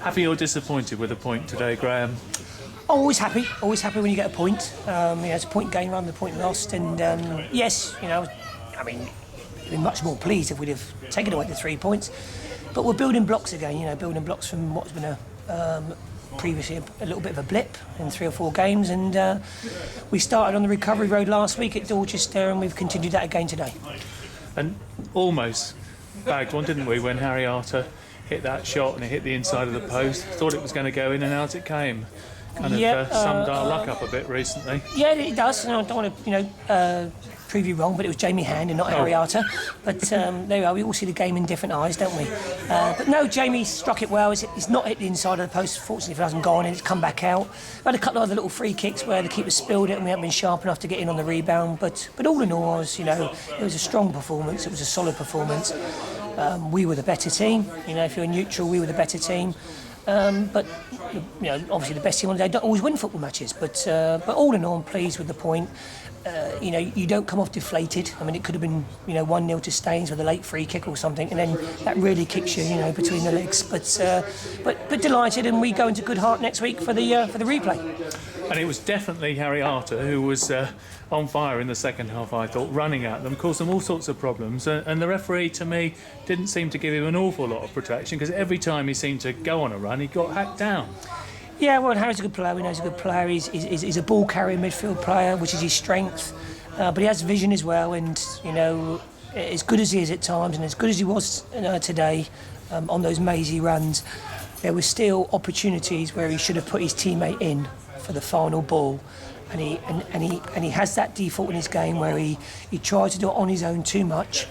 Happy or disappointed with the point today, Graham? Always happy when you get a point. It's a point gained rather than a point lost. And yes, I mean, we'd be much more pleased if we'd have taken away the 3 points. But we're building blocks again, building blocks from what's been previously a little bit of a blip in 3 or 4 games. And we started on the recovery road last week at Dorchester, and we've continued that again today. And almost bagged one, didn't we, when Harry Arter hit that shot and it hit the inside of the post. Thought it was going to go in and out it came. Kind of summed our luck up a bit recently. Yeah, it does. I don't want to, prove you wrong, but it was Jamie Hand and not Harry Arter. But there we are. We all see the game in different eyes, don't we? But no, Jamie struck it well. It's not hit the inside of the post. Fortunately, if it hasn't gone in, it's come back out. We had a couple of other little free kicks where the keeper spilled it and we haven't been sharp enough to get in on the rebound. But all in all, it was a strong performance. It was a solid performance. We were the better team. If you're neutral, we were the better team. But obviously the best team on the day don't always win football matches. But all in all, I'm pleased with the point. You don't come off deflated. I mean, it could have been 1-0 to Staines with a late free kick or something, and then that really kicks you between the legs. But delighted, and we go into good heart next week for the replay. And it was definitely Harry Arter who was on fire in the second half, I thought, running at them, caused them all sorts of problems. And the referee, to me, didn't seem to give him an awful lot of protection, because every time he seemed to go on a run, he got hacked down. Yeah, well, Harry's a good player. We know he's a good player. He's a ball-carrying midfield player, which is his strength. But he has vision as well, and, as good as he is at times, and as good as he was today on those mazy runs, there were still opportunities where he should have put his teammate in for the final ball. And he has that default in his game where he tries to do it on his own too much.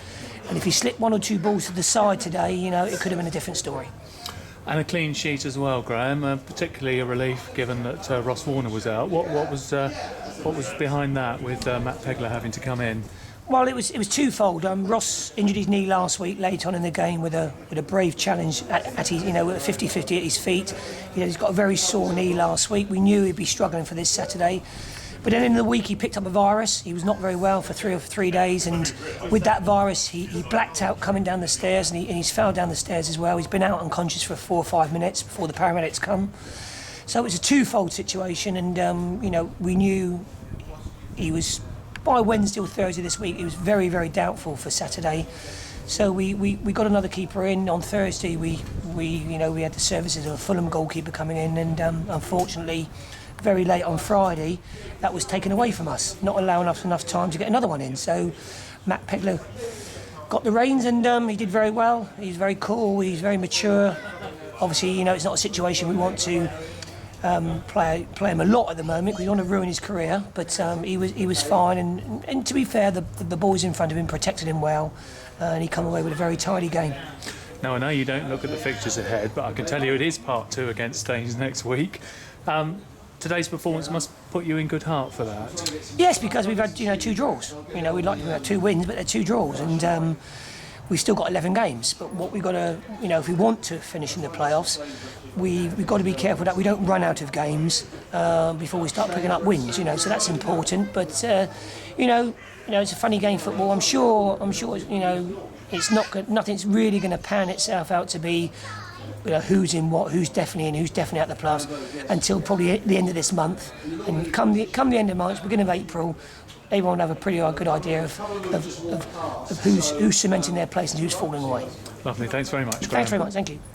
And if he slipped 1 or 2 balls to the side today, it could have been a different story. And a clean sheet as well, Graham. Particularly a relief, given that Ross Warner was out. What was behind that, with Matt Pegler having to come in? Well, it was twofold. Ross injured his knee last week, late on in the game, with a brave challenge at his, with a 50-50 at his feet. He's got a very sore knee last week. We knew he'd be struggling for this Saturday. But then in the week he picked up a virus. He was not very well for 3 days, and with that virus he blacked out coming down the stairs, and he's fell down the stairs as well. He's been out unconscious for 4 or 5 minutes before the paramedics come. So it was a twofold situation, and we knew he was, by Wednesday or Thursday this week, he was very, very doubtful for Saturday. So we got another keeper in on Thursday. We had the services of a Fulham goalkeeper coming in, and unfortunately, very late on Friday, that was taken away from us, not allowing us enough time to get another one in. So Matt Pegler got the reins, and he did very well. He's very cool, he's very mature. Obviously, it's not a situation we want to play him a lot at the moment, because we want to ruin his career. But he was fine, and to be fair, the boys in front of him protected him well, and he come away with a very tidy game. Now, I know you don't look at the fixtures ahead, but I can tell you it is part 2 against Staines next week. Today's performance must put you in good heart for that. Yes, because we've had 2 draws. We'd like to have 2 wins, but they're 2 draws, and we've still got 11 games. But what we've got to, if we want to finish in the playoffs, we've got to be careful that we don't run out of games before we start picking up wins. So that's important. But it's a funny game, football. I'm sure. It's nothing's really going to pan itself out to be who's in what, who's definitely in, who's definitely out the playoffs, until probably the end of this month. And come the end of March, beginning of April, everyone will have a pretty good idea of who's cementing their place and who's falling away. Lovely, thanks very much, Graham. Thanks very much, thank you.